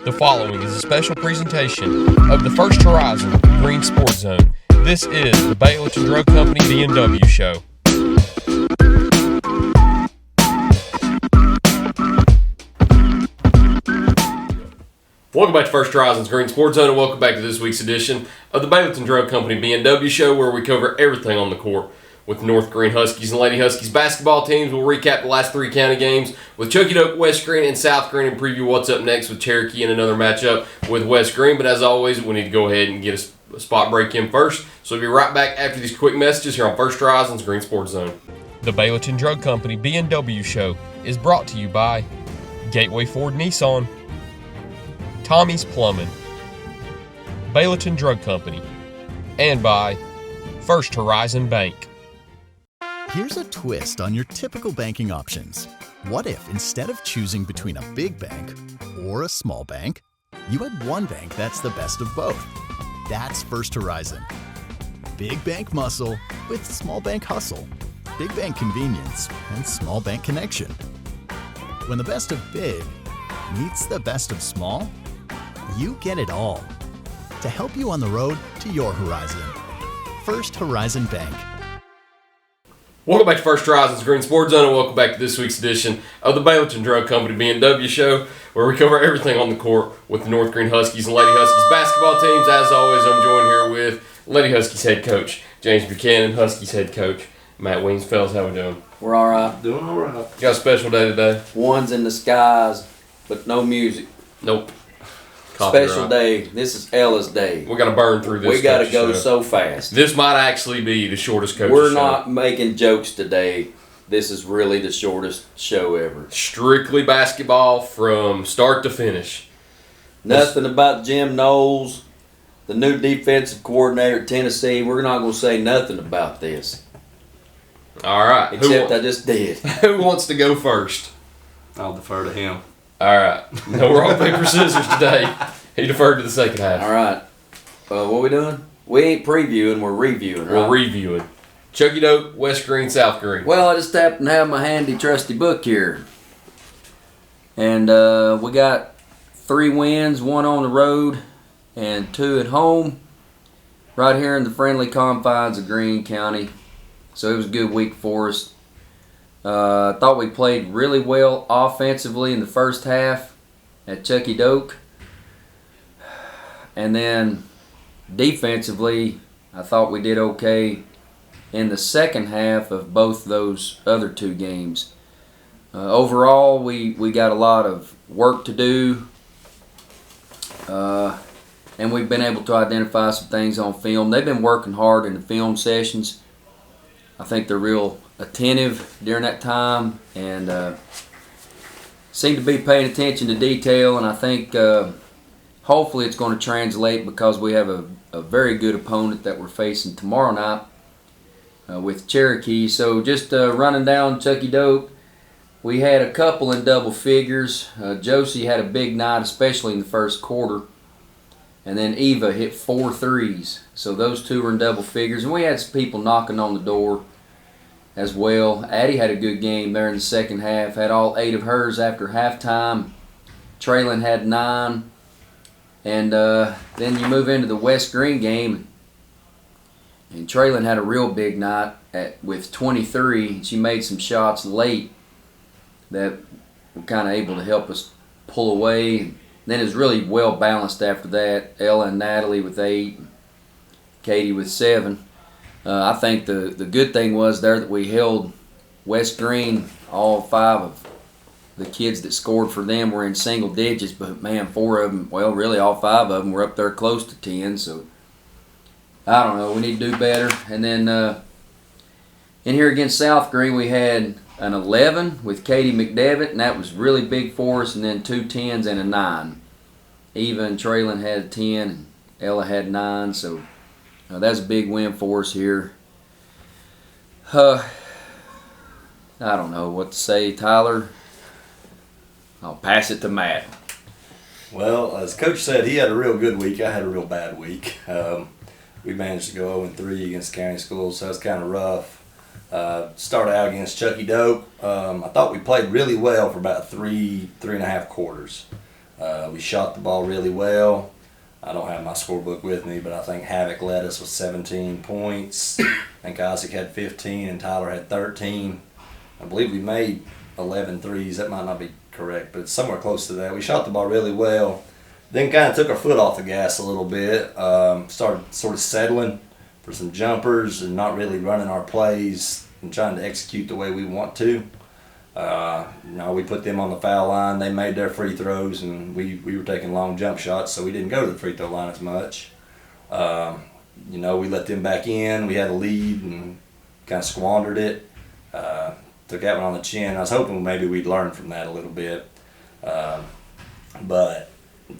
The following is a special presentation of the First Horizon Green Sports Zone. This is the Baileyton Drug Company BNW show. Welcome back to First Horizon's Green Sports Zone, and welcome back to this week's edition of the Baileyton Drug Company BNW show, where we cover everything on the court with North Greene Huskies and Lady Huskies basketball teams. We'll recap the last three county games with Chucky Doak, West Greene, and South Greene, and preview what's up next with Cherokee and another matchup with West Greene. But as always, we need to go ahead and get a spot break in first. So we'll be right back after these quick messages here on First Horizon's Green Sports Zone. The Baileyton Drug Company BNW show is brought to you by Gateway Ford Nissan, Tommy's Plumbing, Baileyton Drug Company, and by First Horizon Bank. Here's a twist on your typical banking options. What if, instead of choosing between a big bank or a small bank, you had one bank that's the best of both? That's First Horizon. Big bank muscle with small bank hustle. Big bank convenience and small bank connection. When the best of big meets the best of small, you get it all. To help you on the road to your horizon. First Horizon Bank. Welcome back to First Horizon's Green Sports Zone, and welcome back to this week's edition of the Baileyton Drug Company BNW show, where we cover everything on the court with the North Greene Huskies and Lady Huskies basketball teams. As always, I'm joined here with Lady Huskies head coach James Buchanan, Huskies head coach Matt Weems. Fellas, how we doing? We're all right. Doing all right. Got a special day today? One's in the skies, but no music. Nope. Special day. This is Ella's day. We got to burn through this. We got to coach's go show. so fast. This might actually be the shortest coach's We're show. not making jokes today. This is really the shortest show ever. Strictly basketball from start to finish. Nothing about Jim Knowles, the new defensive coordinator at Tennessee. We're not going to say nothing about this. All right. Except I just did. Who wants to go first? I'll defer to him. All right. No rock, paper, scissors today. He deferred to the second half. All right. What we doing? We ain't previewing. We're reviewing, right? We're reviewing. Chucky Doak, West Greene, South Greene. Well, I just happened to have my handy trusty book here. And we got 3 wins, 1 on the road and 2 at home, right here in the friendly confines of Greene County. So it was a good week for us. I thought we played really well offensively in the first half at Chucky Doak. And then defensively, I thought we did okay in the second half of both those other 2 games. Overall, we got a lot of work to do. And we've been able to identify some things on film. They've been working hard in the film sessions. I think they're real attentive during that time and seem to be paying attention to detail. And I think hopefully it's going to translate, because we have a very good opponent that we're facing tomorrow night with Cherokee. So just running down Chucky Doak, we had a couple in double figures. Josie had a big night, especially in the first quarter. And then Eva hit 4 threes. So those 2 were in double figures. And we had some people knocking on the door as well. Addie had a good game there in the second half. Had all 8 of hers after halftime. Traylon had 9. And then you move into the West Greene game. And Traylon had a real big night with 23. She made some shots late that were kind of able to help us pull away. Then it was really well balanced after that. Ella and Natalie with 8, Katie with 7. I think the good thing was there that we held West Greene. All 5 of the kids that scored for them were in single digits, but man, 4 of them, well, really all 5 of them were up there close to 10. So I don't know. We need to do better. And then in here against South Greene, we had an 11 with Katie McDevitt, and that was really big for us, and then 2 10s and a 9. Eva and Traylon had a 10, and Ella had 9, so that's a big win for us here. I don't know what to say, Tyler. I'll pass it to Matt. Well, as Coach said, he had a real good week. I had a real bad week. We managed to go 0-3 against county schools, so that was kind of rough. Started out against Chucky Doak. I thought we played really well for about three and a half quarters. We shot the ball really well. I don't have my scorebook with me, but I think Havoc led us with 17 points. I think Isaac had 15 and Tyler had 13. I believe we made 11 threes. That might not be correct, but it's somewhere close to that. We shot the ball really well. Then kind of took our foot off the gas a little bit. Started sort of settling for some jumpers and not really running our plays and trying to execute the way we want to. We put them on the foul line. They made their free throws, and we were taking long jump shots, so we didn't go to the free throw line as much. We let them back in. We had a lead and kind of squandered it. Took that one on the chin. I was hoping maybe we'd learn from that a little bit. But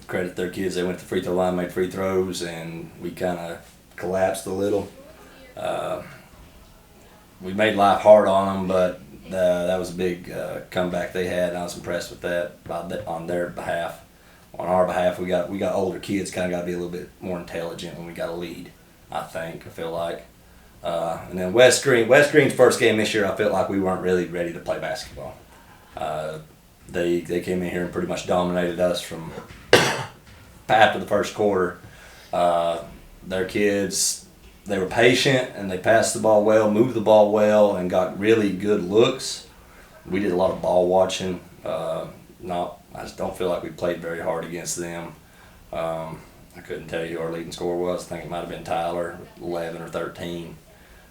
credit their kids. They went to the free throw line, made free throws, and we kind of collapsed a little. We made life hard on them, but that was a big comeback they had, and I was impressed with that on their behalf. On our behalf, we got older kids, kind of got to be a little bit more intelligent when we got a lead, I feel like. And then West Greene's first game this year, I felt like we weren't really ready to play basketball. They came in here and pretty much dominated us from after the first quarter. Their kids, they were patient and they passed the ball well, moved the ball well, and got really good looks. We did a lot of ball watching. I just don't feel like we played very hard against them. I couldn't tell you who our leading scorer was. I think it might have been Tyler, 11 or 13.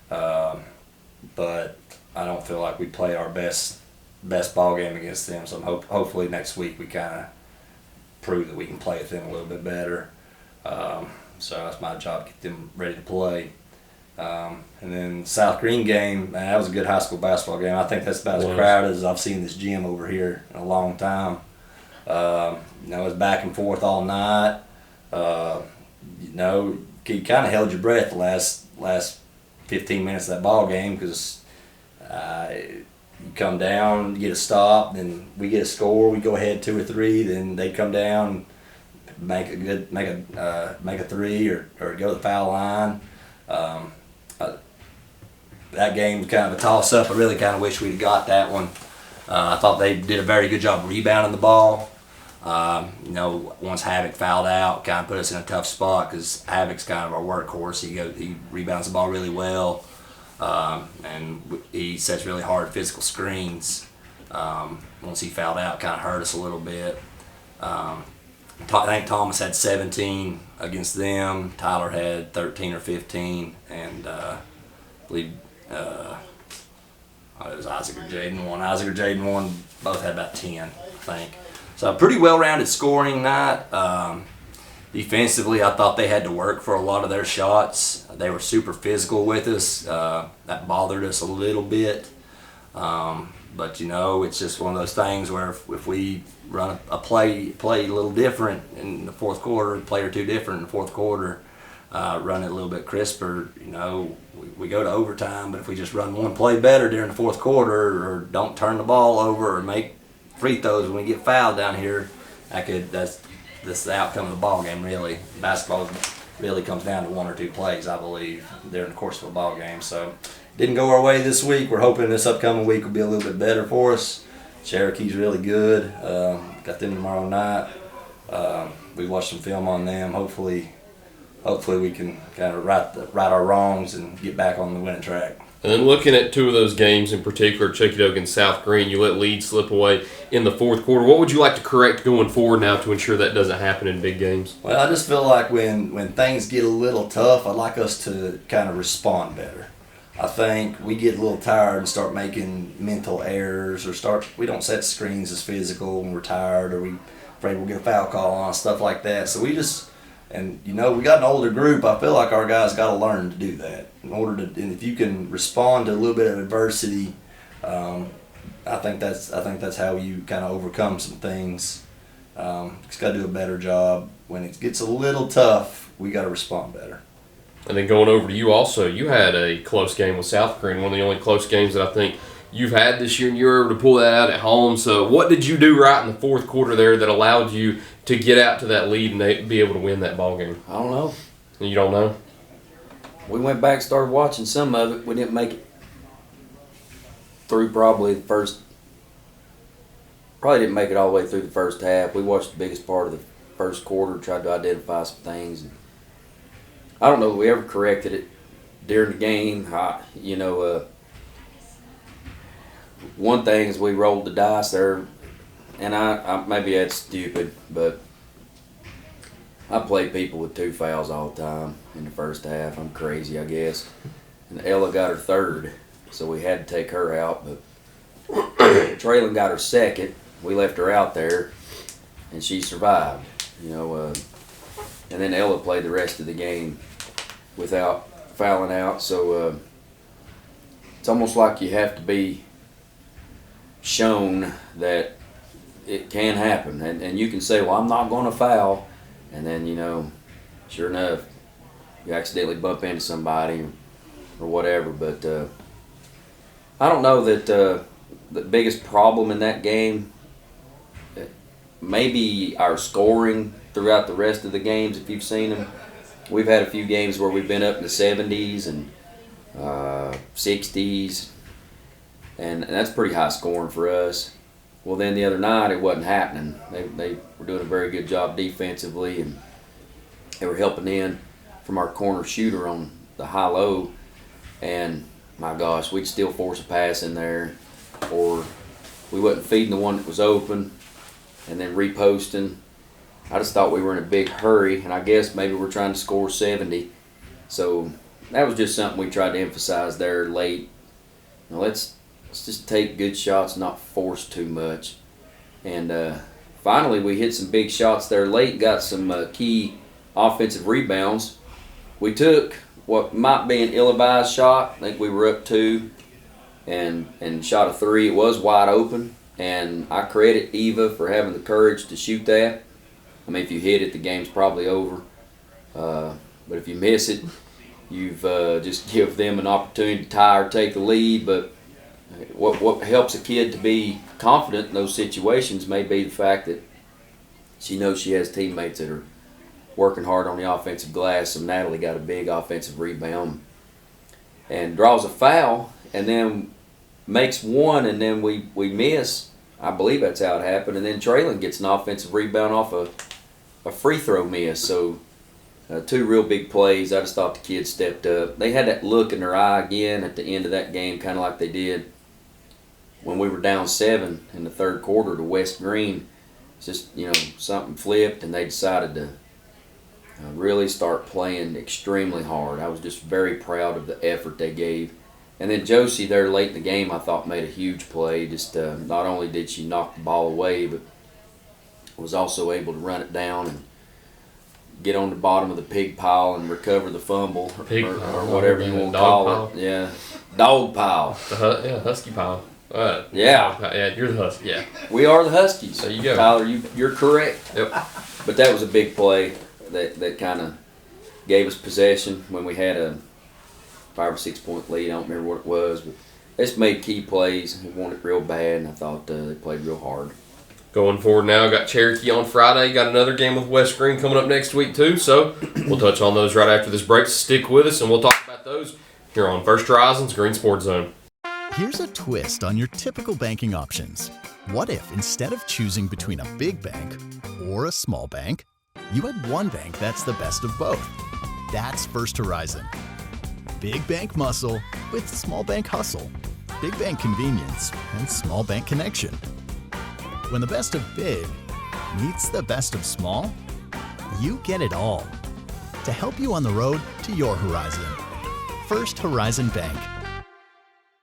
But I don't feel like we played our best ball game against them. So hopefully next week we kind of prove that we can play with them a little bit better. So that's my job, get them ready to play. And then South Greene game, man, that was a good high school basketball game. I think that's about as crowded as I've seen this gym over here in a long time. It was back and forth all night. You kind of held your breath the last 15 minutes of that ball game because you come down, you get a stop, then we get a score, we go ahead 2 or 3, then they come down, make a three or go to the foul line. That game was kind of a toss-up. I really kind of wish we'd got that one. I thought they did a very good job rebounding the ball. Once Havoc fouled out, kind of put us in a tough spot because Havoc's kind of our workhorse. He rebounds the ball really well, and he sets really hard physical screens. Once he fouled out, kind of hurt us a little bit. I think Thomas had 17 against them. Tyler had 13 or 15, and I believe it was Isaac or Jaden won. Isaac or Jaden won. Both had about 10, I think. So a pretty well-rounded scoring night. Defensively, I thought they had to work for a lot of their shots. They were super physical with us. That bothered us a little bit. But it's just one of those things where if we run a play a little different in the fourth quarter, a play or two different in the fourth quarter, run it a little bit crisper, we go to overtime. But if we just run one play better during the fourth quarter or don't turn the ball over or make free throws when we get fouled down here, that's the outcome of the ball game. Really, basketball really comes down to 1 or 2 plays, I believe, during the course of a ball game. So didn't go our way this week. We're hoping this upcoming week will be a little bit better for us. Cherokee's really good. Got them tomorrow night. We watched some film on them. Hopefully we can kind of right our wrongs and get back on the winning track. And then looking at 2 of those games in particular, Chickadoga and South Greene, you let leads slip away in the fourth quarter. What would you like to correct going forward now to ensure that doesn't happen in big games? Well, I just feel like when things get a little tough, I'd like us to kind of respond better. I think we get a little tired and start making mental errors we don't set screens as physical when we're tired or we afraid we'll get a foul call on, stuff like that. So we got an older group. I feel like our guys got to learn to do that and if you can respond to a little bit of adversity, I think that's how you kind of overcome some things. Just got to do a better job. When it gets a little tough, we got to respond better. And then going over to you also, you had a close game with South Greene, one of the only close games that I think you've had this year, and you were able to pull that out at home. So what did you do right in the fourth quarter there that allowed you to get out to that lead and be able to win that ball game? I don't know. You don't know? We went back, started watching some of it. We didn't make it through probably the first probably didn't make it all the way through the first half. We watched the biggest part of the first quarter, tried to identify some things. And I don't know that we ever corrected it during the game. One thing is we rolled the dice there, and I maybe that's stupid, but I play people with 2 fouls all the time in the first half. I'm crazy, I guess. And Ella got her third, so we had to take her out. But Traylon got her second. We left her out there, and she survived. And then Ella played the rest of the game without fouling out. So it's almost like you have to be shown that it can happen. And you can say, well, I'm not going to foul. And then, sure enough, you accidentally bump into somebody or whatever. But I don't know that the biggest problem in that game, maybe our scoring throughout the rest of the games, if you've seen them. We've had a few games where we've been up in the 70s and 60s, and that's pretty high scoring for us. Well, then the other night it wasn't happening. They were doing a very good job defensively, and they were helping in from our corner shooter on the high-low. And my gosh, we'd still force a pass in there, or we wasn't feeding the one that was open and then reposting. I just thought we were in a big hurry, and I guess maybe we're trying to score 70. So that was just something we tried to emphasize there late. Let's just take good shots, not force too much. And finally, we hit some big shots there late, got some key offensive rebounds. We took what might be an ill-advised shot. I think we were up 2 and shot a 3. It was wide open, and I credit Eva for having the courage to shoot that. I mean, if you hit it, the game's probably over. But if you miss it, you've just give them an opportunity to tie or take the lead. But what helps a kid to be confident in those situations may be the fact that she knows she has teammates that are working hard on the offensive glass. So Natalie got a big offensive rebound and draws a foul, and then makes one, and then we miss. I believe that's how it happened. And then Traylon gets an offensive rebound off a free throw miss. So 2 real big plays. I just thought the kids stepped up. They had that look in their eye again at the end of that game, kind of like they did when we were down 7 in the third quarter to West Greene. It's just, something flipped, and they decided to really start playing extremely hard. I was just very proud of the effort they gave. And then Josie there late in the game, I thought, made a huge play. Just not only did she knock the ball away, but was also able to run it down and get on the bottom of the pig pile and recover the fumble or whatever you want to call it. Yeah, dog pile. Husky pile. Yeah, you're the Husky. Yeah, we are the Huskies. There you go, Tyler. You're correct. Yep. But that was a big play that kind of gave us possession when we had a 5 or 6 point lead. I don't remember what it was, but they just made key plays. We won it real bad, and I thought they played real hard. Going forward now, got Cherokee on Friday. Got another game with West Greene coming up next week too. So we'll touch on those right after this break. So stick with us, and we'll talk about those here on First Horizons Green Sports Zone. Here's a twist on your typical banking options. What if instead of choosing between a big bank or a small bank, you had one bank that's the best of both? That's First Horizon. Big bank muscle with small bank hustle. Big bank convenience and small bank connection. When the best of big meets the best of small, you get it all. To help you on the road to your horizon. First Horizon Bank.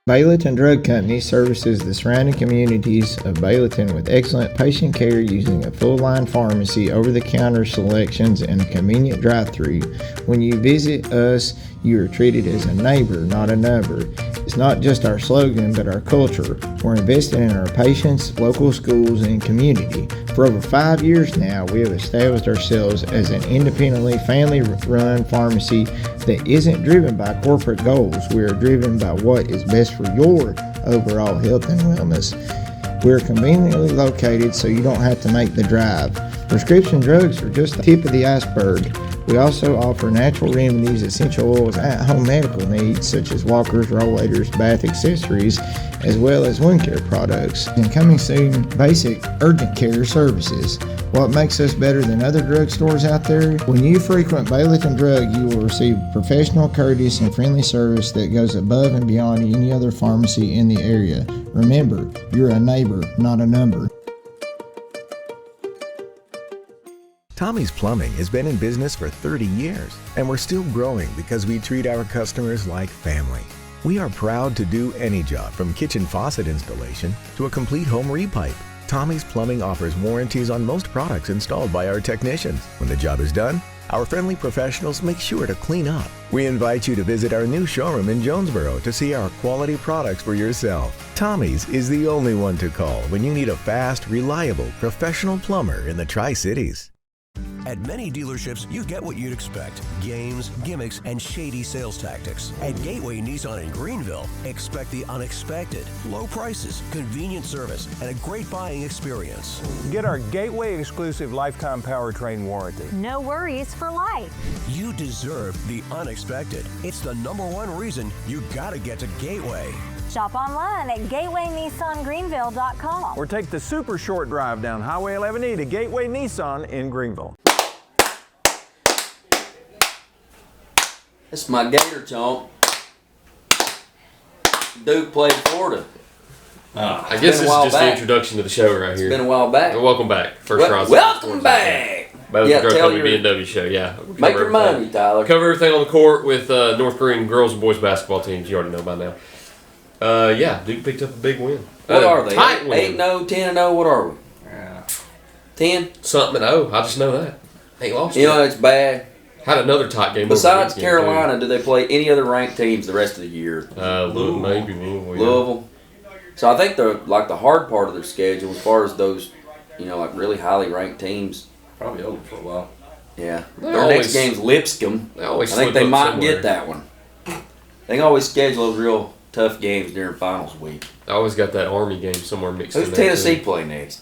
Baileyton Drug Company services the surrounding communities of Baileyton with excellent patient care using a full-line pharmacy, over-the-counter selections, and a convenient drive-thru. When you visit us, you are treated as a neighbor, not a number. It's not just our slogan, but our culture. We're investing in our patients, local schools, and community. For over 5 years now, we have established ourselves as an independently family-run pharmacy that isn't driven by corporate goals. We are driven by what is best for your overall health and wellness. We're conveniently located so you don't have to make the drive. Prescription drugs are just the tip of the iceberg. We also offer natural remedies, essential oils, at-home medical needs such as walkers, rollators, bath accessories, as well as wound care products. And coming soon, basic urgent care services. What makes us better than other drugstores out there? When you frequent Baileyton Drug, you will receive professional, courteous, and friendly service that goes above and beyond any other pharmacy in the area. Remember, you're a neighbor, not a number. Tommy's Plumbing has been in business for 30 years, and we're still growing because we treat our customers like family. We are proud to do any job from kitchen faucet installation to a complete home repipe. Tommy's Plumbing offers warranties on most products installed by our technicians. When the job is done, our friendly professionals make sure to clean up. We invite you to visit our new showroom in Jonesboro to see our quality products for yourself. Tommy's is the only one to call when you need a fast, reliable, professional plumber in the Tri-Cities. At many dealerships, you get what you'd expect. Games, gimmicks, and shady sales tactics. At Gateway Nissan in Greenville, expect the unexpected. Low prices, convenient service, and a great buying experience. Get our Gateway exclusive lifetime powertrain warranty. No worries for life. You deserve the unexpected. It's the #1 reason you gotta get to Gateway. Shop online at GatewayNissanGreenville.com. Or take the super short drive down Highway 11E to Gateway Nissan in Greenville. That's my Gator chomp. Duke played Florida. I guess this is just the introduction to the show right here. It's been a while back. Welcome back. First Rise. Welcome back. Baileyton Drug Company BNW show, yeah. Make your money, Tyler. Cover everything on the court with North Greene girls and boys basketball teams. You already know by now. Yeah, Duke picked up a big win. What are they? Tight win. 8-0, 10-0, what are we? 10? Something at 0. I just know that. Ain't lost You know, it's bad. Had another tight game. Besides Carolina, do they play any other ranked teams the rest of the year? Maybe Louisville. Yeah. Louisville. So I think the hard part of their schedule, as far as those, like really highly ranked teams, Probably over for a while. Yeah. They Their next game's Lipscomb. I think they might get that one. They can always schedule those real tough games during finals week. I always got that Army game somewhere mixed in Who's there. Tennessee play next?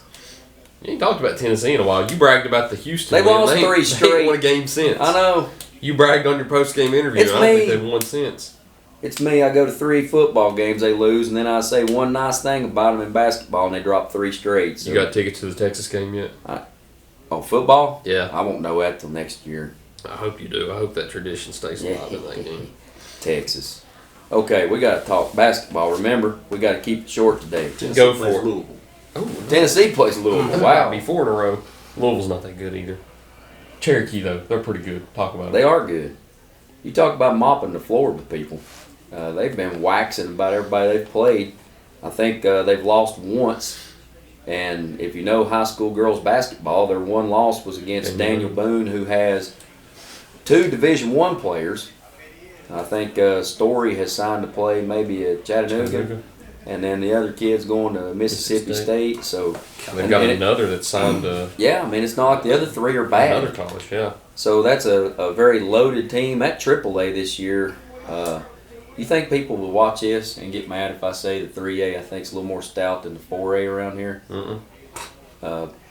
You ain't talked about Tennessee in a while. You bragged about the Houston. They lost win. 3 straight. They ain't won a game since. I know. You bragged on your post-game interview. It's and I don't think they've won since. It's me. I go to 3 football games, they lose, and then I say one nice thing about them in basketball, and they drop 3 straight. So. You got tickets to the Texas game yet? Football? Yeah. I won't know that till next year. I hope you do. I hope that tradition stays alive in that game. Texas. Okay, we got to talk basketball. Remember, we got to keep it short today. Go for it. Louisville. Oh, Tennessee plays Louisville. Wow. Be 4 in a row. Louisville's not that good either. Cherokee, though, they're pretty good. Talk about They them. are good. You talk about mopping the floor with people. They've been waxing about everybody they've played. I think they've lost once. And if you know high school girls basketball, their one loss was against Daniel Boone, who has 2 Division I players. I think Story has signed to play maybe at Chattanooga. And then the other kid's going to Mississippi State. So they've got another that's signed to. Yeah, I mean, it's not like the other 3 are bad. Another college, yeah. So that's a very loaded team. At AAA this year, you think people will watch this and get mad if I say the 3A I think is a little more stout than the 4A around here?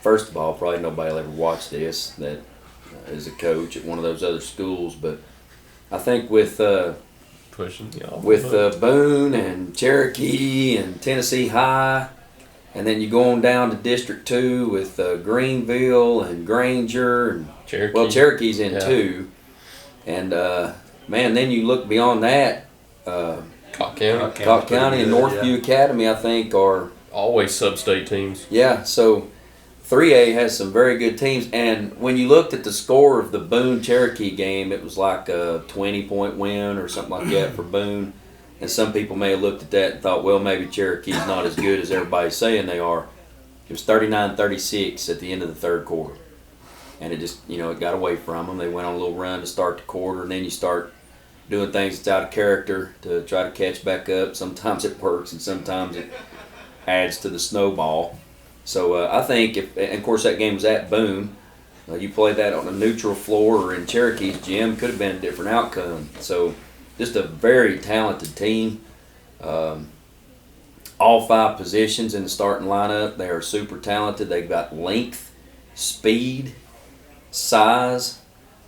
First of all, probably nobody will ever watch this that is a coach at one of those other schools. But I think with Boone and Cherokee and Tennessee High, and then you go on down to District 2 with Greenville and Granger. And, Cherokee. Well, Cherokee's in 2. And, man, then you look beyond that. Cobb County. Cobb County and Northview Academy, I think, are always sub-state teams. Yeah, so 3A has some very good teams. And when you looked at the score of the Boone-Cherokee game, it was like a 20-point win or something like that for Boone. And some people may have looked at that and thought, well, maybe Cherokee's not as good as everybody's saying they are. It was 39-36 at the end of the third quarter. And it just, it got away from them. They went on a little run to start the quarter, and then you start doing things that's out of character to try to catch back up. Sometimes it works, and sometimes it adds to the snowball. So I think, and of course that game was at Boone. You play that on a neutral floor or in Cherokee's gym, could have been a different outcome. So just a very talented team. All 5 positions in the starting lineup, they are super talented. They've got length, speed, size.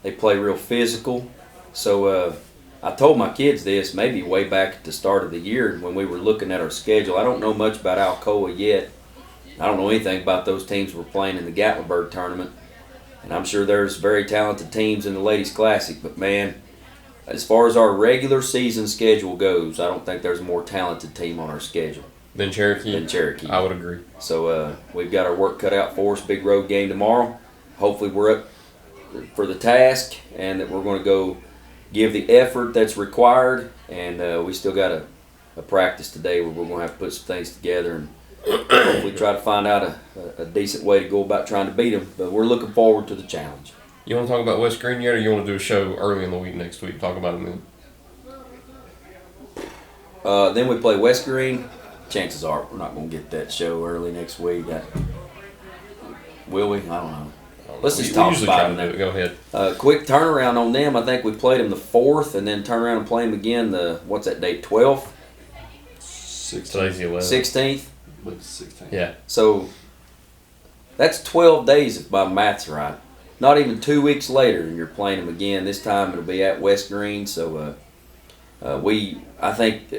They play real physical. So I told my kids this maybe way back at the start of the year when we were looking at our schedule. I don't know much about Alcoa yet. I don't know anything about those teams we're playing in the Gatlinburg tournament. And I'm sure there's very talented teams in the Ladies Classic. But, man, as far as our regular season schedule goes, I don't think there's a more talented team on our schedule. Than Cherokee? Than Cherokee. I would agree. So we've got our work cut out for us. Big road game tomorrow. Hopefully we're up for the task and that we're going to go give the effort that's required. And we still got a practice today where we're going to have to put some things together and hopefully try to find out a decent way to go about trying to beat them. But we're looking forward to the challenge. You want to talk about West Greene yet, or you want to do a show early in the week next week? Talk about them then. Then we play West Greene. Chances are we're not going to get that show early next week. Will we? I don't know. Let's just talk about it. Go ahead. Quick turnaround on them. I think we played them the 4th and then turn around and play them again the, what's that date, 12th? Today's the 11th. 16th? Yeah. So that's 12 days if my math's right. Not even 2 weeks later and you're playing them again. This time it'll be at West Greene. So I think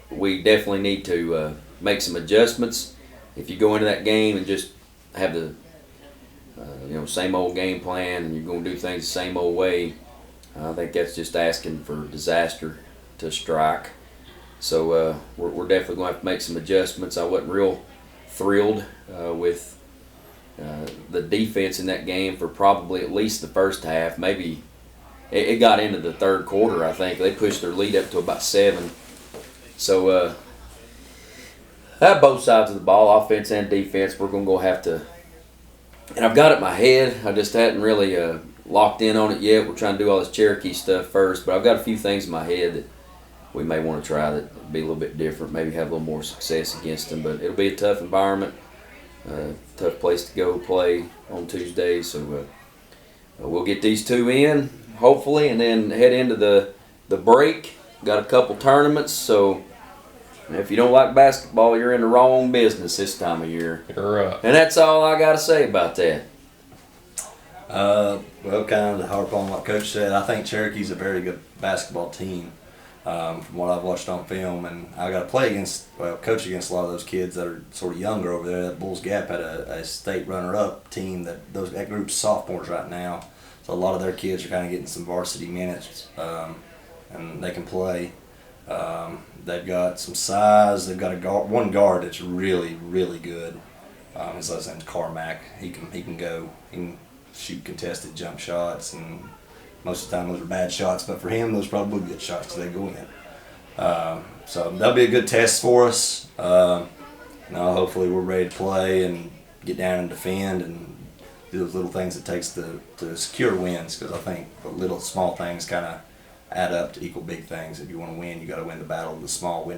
we definitely need to make some adjustments. If you go into that game and just have the same old game plan and you're going to do things the same old way, I think that's just asking for disaster to strike. So we're definitely going to have to make some adjustments. I wasn't real thrilled with the defense in that game for probably at least the first half. Maybe it got into the third quarter, I think. They pushed their lead up to about 7. So both sides of the ball, offense and defense, we're going to have to. And I've got it in my head. I just hadn't really locked in on it yet. We're trying to do all this Cherokee stuff first. But I've got a few things in my head that we may want to try that be a little bit different, maybe have a little more success against them. But it'll be a tough environment, tough place to go play on Tuesday. So we'll get these 2 in, hopefully, and then head into the break. Got a couple tournaments, so if you don't like basketball, you're in the wrong business this time of year. You're right. And that's all I got to say about that. Well, kind of to harp on what Coach said, I think Cherokee's a very good basketball team from what I've watched on film. And I got to coach against a lot of those kids that are sort of younger over there. That Bulls Gap had a state runner-up team that group's sophomores right now. So a lot of their kids are kind of getting some varsity minutes, and they can play. They've got some size. They've got one guard that's really, really good. His last name's Carmack. He can go. He can shoot contested jump shots, and most of the time those are bad shots. But for him, those are probably good shots because they go in. So that'll be a good test for us. Hopefully we're ready to play and get down and defend and do those little things it takes to secure wins. Because I think the little small things kind of add up to equal big things. If you want to win, you got to win the battle of the small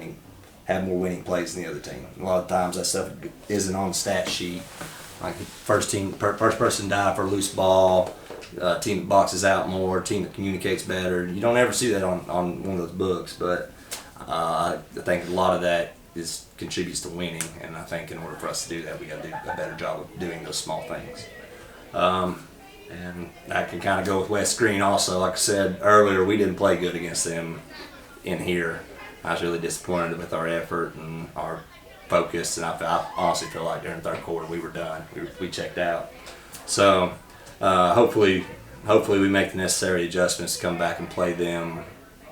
have more winning plays than the other team. And a lot of times that stuff isn't on the stat sheet. Like first person dive for a loose ball, team that boxes out more, team that communicates better. You don't ever see that on one of those books, but I think a lot of that contributes to winning. And I think in order for us to do that, we got to do a better job of doing those small things. And that can kind of go with West Greene also. Like I said earlier, we didn't play good against them in here. I was really disappointed with our effort and our focus, and I honestly feel like during the third quarter we were done. We checked out. So hopefully we make the necessary adjustments to come back and play them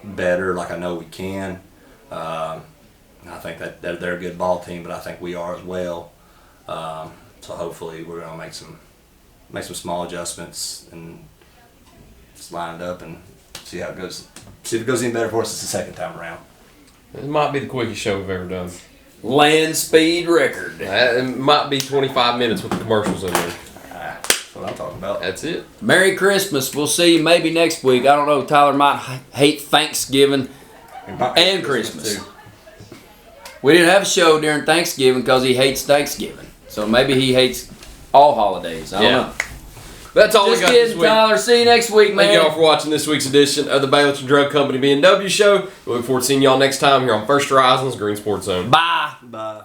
better, like I know we can. I think that they're a good ball team, but I think we are as well. So hopefully we're going to make some small adjustments and just line it up and see how it goes. See if it goes any better for us the second time around. It might be the quickest show we've ever done. Land speed record. It might be 25 minutes with the commercials in there. That's what I'm talking about. That's it. Merry Christmas. We'll see you maybe next week. I don't know. Tyler might hate Thanksgiving and Christmas. Too. We didn't have a show during Thanksgiving because he hates Thanksgiving. So maybe he hates all holidays. I don't know. That's all Just we got kidding, this week. Tyler. See you next week, man. Thank y'all for watching this week's edition of the Baileyton Drug Company BNW show. We look forward to seeing y'all next time here on First Horizons Green Sports Zone. Bye. Bye.